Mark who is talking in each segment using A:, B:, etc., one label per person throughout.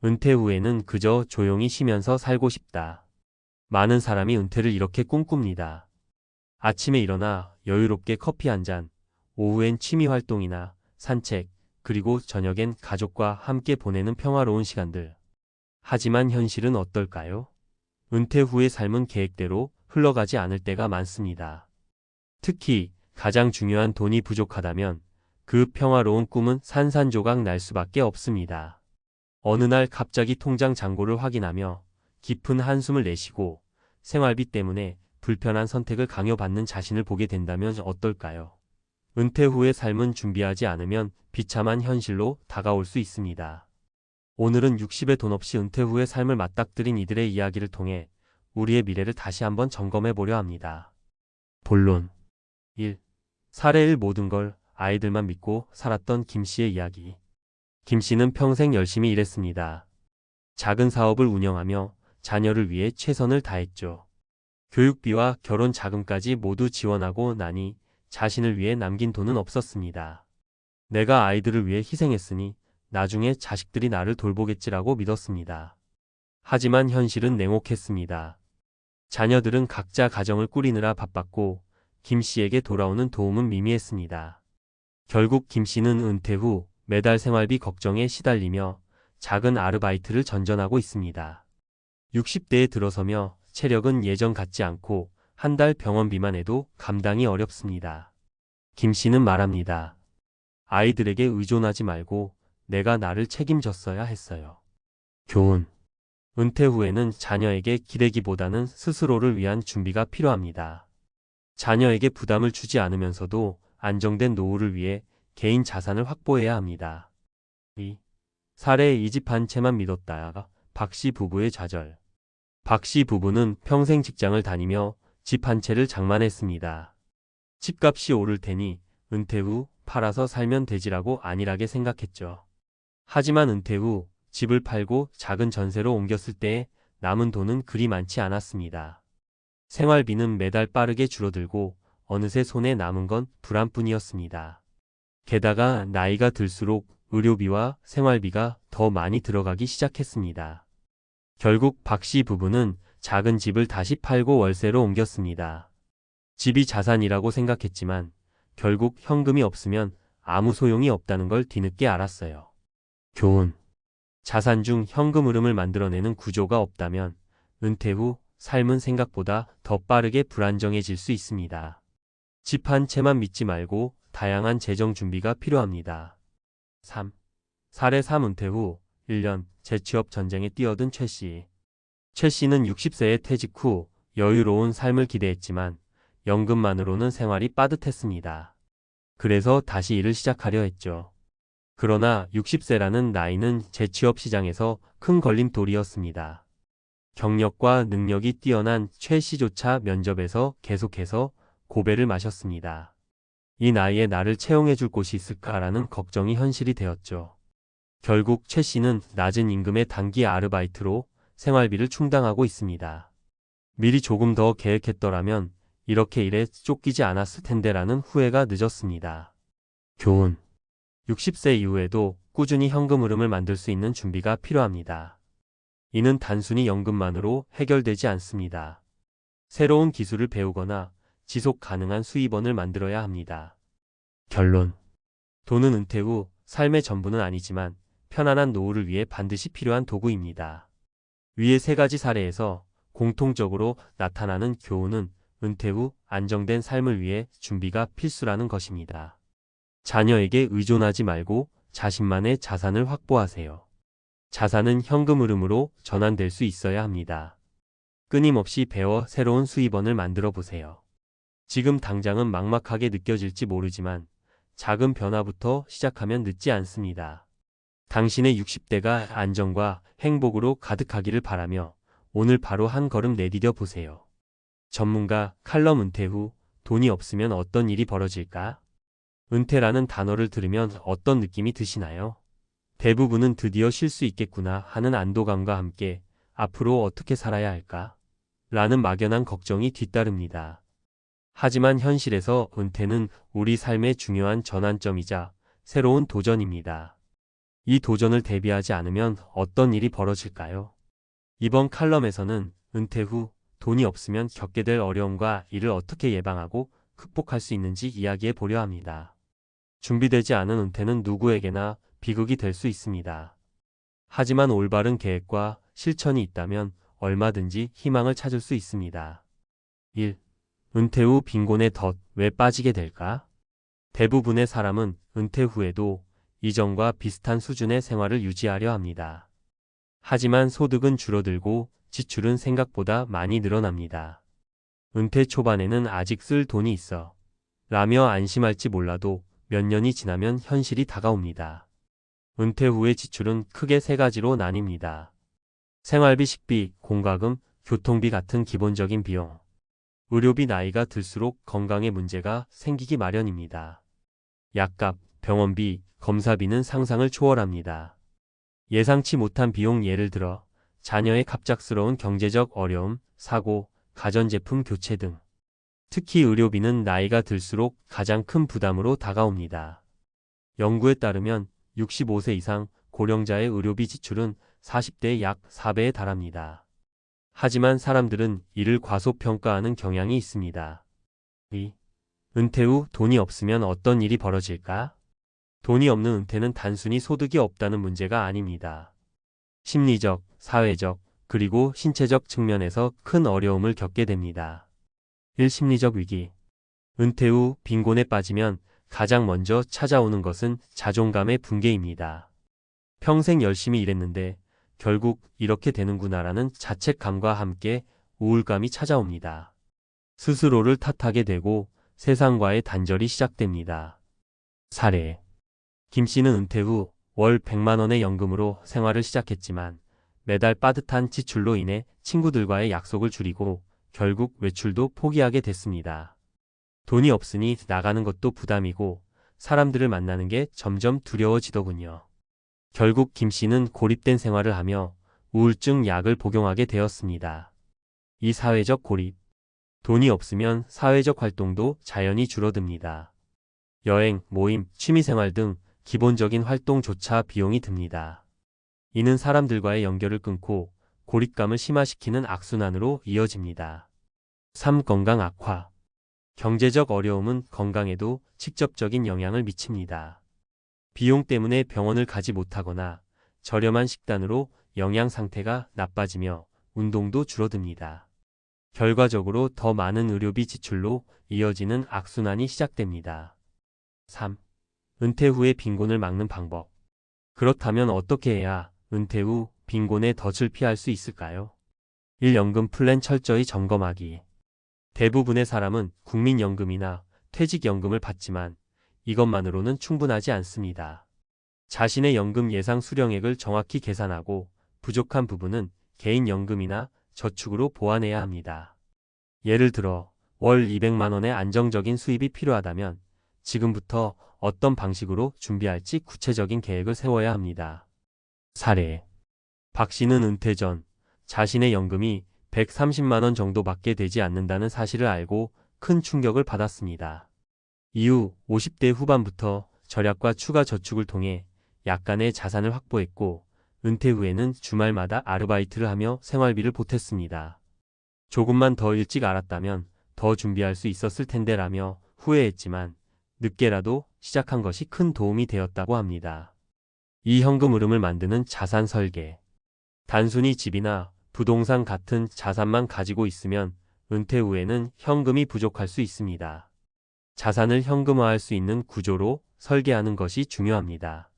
A: 은퇴 후에는 그저 조용히 쉬면서 살고 싶다. 많은 사람이 은퇴를 이렇게 꿈꿉니다. 아침에 일어나 여유롭게 커피 한 잔, 오후엔 취미 활동이나 산책, 그리고 저녁엔 가족과 함께 보내는 평화로운 시간들. 하지만 현실은 어떨까요? 은퇴 후의 삶은 계획대로 흘러가지 않을 때가 많습니다. 특히 가장 중요한 돈이 부족하다면 그 평화로운 꿈은 산산조각 날 수밖에 없습니다. 어느 날 갑자기 통장 잔고를 확인하며 깊은 한숨을 내쉬고 생활비 때문에 불편한 선택을 강요받는 자신을 보게 된다면 어떨까요? 은퇴 후의 삶은 준비하지 않으면 비참한 현실로 다가올 수 있습니다. 오늘은 60에 돈 없이 은퇴 후의 삶을 맞닥뜨린 이들의 이야기를 통해 우리의 미래를 다시 한번 점검해 보려 합니다. 본론 1. 사례 1 모든 걸 아이들만 믿고 살았던 김 씨의 이야기. 김 씨는 평생 열심히 일했습니다. 작은 사업을 운영하며 자녀를 위해 최선을 다했죠. 교육비와 결혼 자금까지 모두 지원하고 나니 자신을 위해 남긴 돈은 없었습니다. 내가 아이들을 위해 희생했으니 나중에 자식들이 나를 돌보겠지라고 믿었습니다. 하지만 현실은 냉혹했습니다. 자녀들은 각자 가정을 꾸리느라 바빴고 김 씨에게 돌아오는 도움은 미미했습니다. 결국 김 씨는 은퇴 후 매달 생활비 걱정에 시달리며 작은 아르바이트를 전전하고 있습니다. 60대에 들어서며 체력은 예전 같지 않고 한 달 병원비만 해도 감당이 어렵습니다. 김 씨는 말합니다. 아이들에게 의존하지 말고 내가 나를 책임졌어야 했어요. 교훈. 은퇴 후에는 자녀에게 기대기보다는 스스로를 위한 준비가 필요합니다. 자녀에게 부담을 주지 않으면서도 안정된 노후를 위해 개인 자산을 확보해야 합니다. 2. 사례의 이 집 한 채만 믿었다가 박 씨 부부의 좌절. 박 씨 부부는 평생 직장을 다니며 집 한 채를 장만했습니다. 집값이 오를 테니 은퇴 후 팔아서 살면 되지라고 안일하게 생각했죠. 하지만 은퇴 후 집을 팔고 작은 전세로 옮겼을 때 남은 돈은 그리 많지 않았습니다. 생활비는 매달 빠르게 줄어들고 어느새 손에 남은 건 불안뿐이었습니다. 게다가 나이가 들수록 의료비와 생활비가 더 많이 들어가기 시작했습니다. 결국 박 씨 부부는 작은 집을 다시 팔고 월세로 옮겼습니다. 집이 자산이라고 생각했지만 결국 현금이 없으면 아무 소용이 없다는 걸 뒤늦게 알았어요. 교훈. 자산 중 현금 흐름을 만들어내는 구조가 없다면 은퇴 후 삶은 생각보다 더 빠르게 불안정해질 수 있습니다. 집 한 채만 믿지 말고 다양한 재정 준비가 필요합니다. 3. 사례 3 은퇴 후 1년 재취업 전쟁에 뛰어든 최 씨. 최 씨는 60세에 퇴직 후 여유로운 삶을 기대했지만 연금만으로는 생활이 빠듯했습니다. 그래서 다시 일을 시작하려 했죠. 그러나 60세라는 나이는 재취업 시장에서 큰 걸림돌이었습니다. 경력과 능력이 뛰어난 최 씨조차 면접에서 계속해서 고배를 마셨습니다. 이 나이에 나를 채용해줄 곳이 있을까라는 걱정이 현실이 되었죠. 결국 최 씨는 낮은 임금의 단기 아르바이트로 생활비를 충당하고 있습니다. 미리 조금 더 계획했더라면 이렇게 일에 쫓기지 않았을 텐데라는 후회가 늦었습니다. 교훈. 60세 이후에도 꾸준히 현금 흐름을 만들 수 있는 준비가 필요합니다. 이는 단순히 연금만으로 해결되지 않습니다. 새로운 기술을 배우거나 지속 가능한 수입원을 만들어야 합니다. 결론. 돈은 은퇴 후 삶의 전부는 아니지만 편안한 노후를 위해 반드시 필요한 도구입니다. 위의 세 가지 사례에서 공통적으로 나타나는 교훈은 은퇴 후 안정된 삶을 위해 준비가 필수라는 것입니다. 자녀에게 의존하지 말고 자신만의 자산을 확보하세요. 자산은 현금 흐름으로 전환될 수 있어야 합니다. 끊임없이 배워 새로운 수입원을 만들어 보세요. 지금 당장은 막막하게 느껴질지 모르지만 작은 변화부터 시작하면 늦지 않습니다. 당신의 60대가 안정과 행복으로 가득하기를 바라며 오늘 바로 한 걸음 내디뎌 보세요. 전문가 칼럼 은퇴 후 돈이 없으면 어떤 일이 벌어질까? 은퇴라는 단어를 들으면 어떤 느낌이 드시나요? 대부분은 드디어 쉴 수 있겠구나 하는 안도감과 함께 앞으로 어떻게 살아야 할까? 라는 막연한 걱정이 뒤따릅니다. 하지만 현실에서 은퇴는 우리 삶의 중요한 전환점이자 새로운 도전입니다. 이 도전을 대비하지 않으면 어떤 일이 벌어질까요? 이번 칼럼에서는 은퇴 후 돈이 없으면 겪게 될 어려움과 이를 어떻게 예방하고 극복할 수 있는지 이야기해 보려 합니다. 준비되지 않은 은퇴는 누구에게나 비극이 될 수 있습니다. 하지만 올바른 계획과 실천이 있다면 얼마든지 희망을 찾을 수 있습니다. 1. 은퇴 후 빈곤의 덫 왜 빠지게 될까? 대부분의 사람은 은퇴 후에도 이전과 비슷한 수준의 생활을 유지하려 합니다. 하지만 소득은 줄어들고 지출은 생각보다 많이 늘어납니다. 은퇴 초반에는 아직 쓸 돈이 있어 라며 안심할지 몰라도 몇 년이 지나면 현실이 다가옵니다. 은퇴 후의 지출은 크게 세 가지로 나뉩니다. 생활비, 식비, 공과금, 교통비 같은 기본적인 비용. 의료비. 나이가 들수록 건강에 문제가 생기기 마련입니다. 약값, 병원비, 검사비는 상상을 초월합니다. 예상치 못한 비용, 예를 들어 자녀의 갑작스러운 경제적 어려움, 사고, 가전제품 교체 등. 특히 의료비는 나이가 들수록 가장 큰 부담으로 다가옵니다. 연구에 따르면 65세 이상 고령자의 의료비 지출은 40대의 약 4배에 달합니다. 하지만 사람들은 이를 과소평가하는 경향이 있습니다. 2. 은퇴 후 돈이 없으면 어떤 일이 벌어질까? 돈이 없는 은퇴는 단순히 소득이 없다는 문제가 아닙니다. 심리적, 사회적, 그리고 신체적 측면에서 큰 어려움을 겪게 됩니다. 1. 심리적 위기. 은퇴 후 빈곤에 빠지면 가장 먼저 찾아오는 것은 자존감의 붕괴입니다. 평생 열심히 일했는데 결국 이렇게 되는구나라는 자책감과 함께 우울감이 찾아옵니다. 스스로를 탓하게 되고 세상과의 단절이 시작됩니다. 사례. 김 씨는 은퇴 후 월 100만 원의 연금으로 생활을 시작했지만 매달 빠듯한 지출로 인해 친구들과의 약속을 줄이고 결국 외출도 포기하게 됐습니다. 돈이 없으니 나가는 것도 부담이고 사람들을 만나는 게 점점 두려워지더군요. 결국 김 씨는 고립된 생활을 하며 우울증 약을 복용하게 되었습니다. 이 사회적 고립. 돈이 없으면 사회적 활동도 자연히 줄어듭니다. 여행, 모임, 취미생활 등 기본적인 활동조차 비용이 듭니다. 이는 사람들과의 연결을 끊고 고립감을 심화시키는 악순환으로 이어집니다. 3. 건강 악화. 경제적 어려움은 건강에도 직접적인 영향을 미칩니다. 비용 때문에 병원을 가지 못하거나 저렴한 식단으로 영양 상태가 나빠지며 운동도 줄어듭니다. 결과적으로 더 많은 의료비 지출로 이어지는 악순환이 시작됩니다. 3. 은퇴 후의 빈곤을 막는 방법. 그렇다면 어떻게 해야 은퇴 후 빈곤의 덫을 피할 수 있을까요? 1. 연금 플랜 철저히 점검하기. 대부분의 사람은 국민연금이나 퇴직연금을 받지만 이것만으로는 충분하지 않습니다. 자신의 연금 예상 수령액을 정확히 계산하고 부족한 부분은 개인연금이나 저축으로 보완해야 합니다. 예를 들어 월 200만 원의 안정적인 수입이 필요하다면 지금부터 어떤 방식으로 준비할지 구체적인 계획을 세워야 합니다. 사례. 박 씨는 은퇴 전 자신의 연금이 130만 원 정도밖에 되지 않는다는 사실을 알고 큰 충격을 받았습니다. 이후 50대 후반부터 절약과 추가 저축을 통해 약간의 자산을 확보했고 은퇴 후에는 주말마다 아르바이트를 하며 생활비를 보탰습니다. 조금만 더 일찍 알았다면 더 준비할 수 있었을 텐데라며 후회했지만 늦게라도 시작한 것이 큰 도움이 되었다고 합니다. 이 현금 흐름을 만드는 자산 설계. 단순히 집이나 부동산 같은 자산만 가지고 있으면 은퇴 후에는 현금이 부족할 수 있습니다. 자산을 현금화할 수 있는 구조로 설계하는 것이 중요합니다.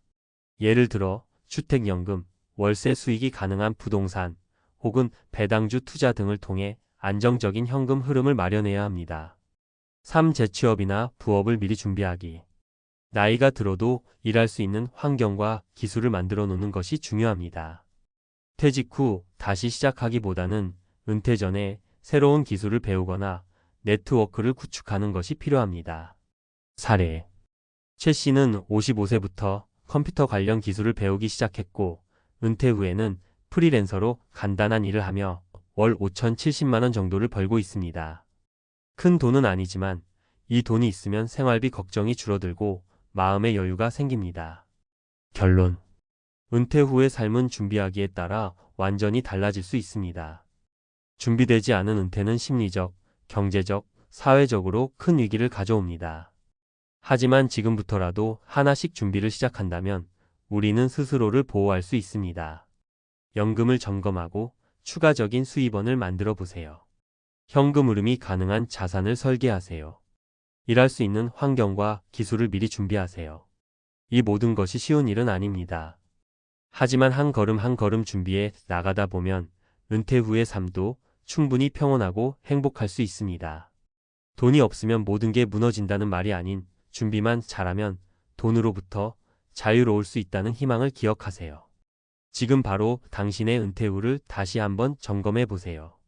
A: 예를 들어 주택연금, 월세 수익이 가능한 부동산, 혹은 배당주 투자 등을 통해 안정적인 현금 흐름을 마련해야 합니다. 3. 재취업이나 부업을 미리 준비하기. 나이가 들어도 일할 수 있는 환경과 기술을 만들어 놓는 것이 중요합니다. 퇴직 후 다시 시작하기보다는 은퇴 전에 새로운 기술을 배우거나 네트워크를 구축하는 것이 필요합니다. 사례. 최 씨는 55세부터 컴퓨터 관련 기술을 배우기 시작했고 은퇴 후에는 프리랜서로 간단한 일을 하며 월 5,070만 원 정도를 벌고 있습니다. 큰 돈은 아니지만 이 돈이 있으면 생활비 걱정이 줄어들고 마음의 여유가 생깁니다. 결론. 은퇴 후의 삶은 준비하기에 따라 완전히 달라질 수 있습니다. 준비되지 않은 은퇴는 심리적, 경제적, 사회적으로 큰 위기를 가져옵니다. 하지만 지금부터라도 하나씩 준비를 시작한다면 우리는 스스로를 보호할 수 있습니다. 연금을 점검하고 추가적인 수입원을 만들어 보세요. 현금 흐름이 가능한 자산을 설계하세요. 일할 수 있는 환경과 기술을 미리 준비하세요. 이 모든 것이 쉬운 일은 아닙니다. 하지만 한 걸음 한 걸음 준비해 나가다 보면 은퇴 후의 삶도 충분히 평온하고 행복할 수 있습니다. 돈이 없으면 모든 게 무너진다는 말이 아닌 준비만 잘하면 돈으로부터 자유로울 수 있다는 희망을 기억하세요. 지금 바로 당신의 은퇴 후를 다시 한번 점검해 보세요.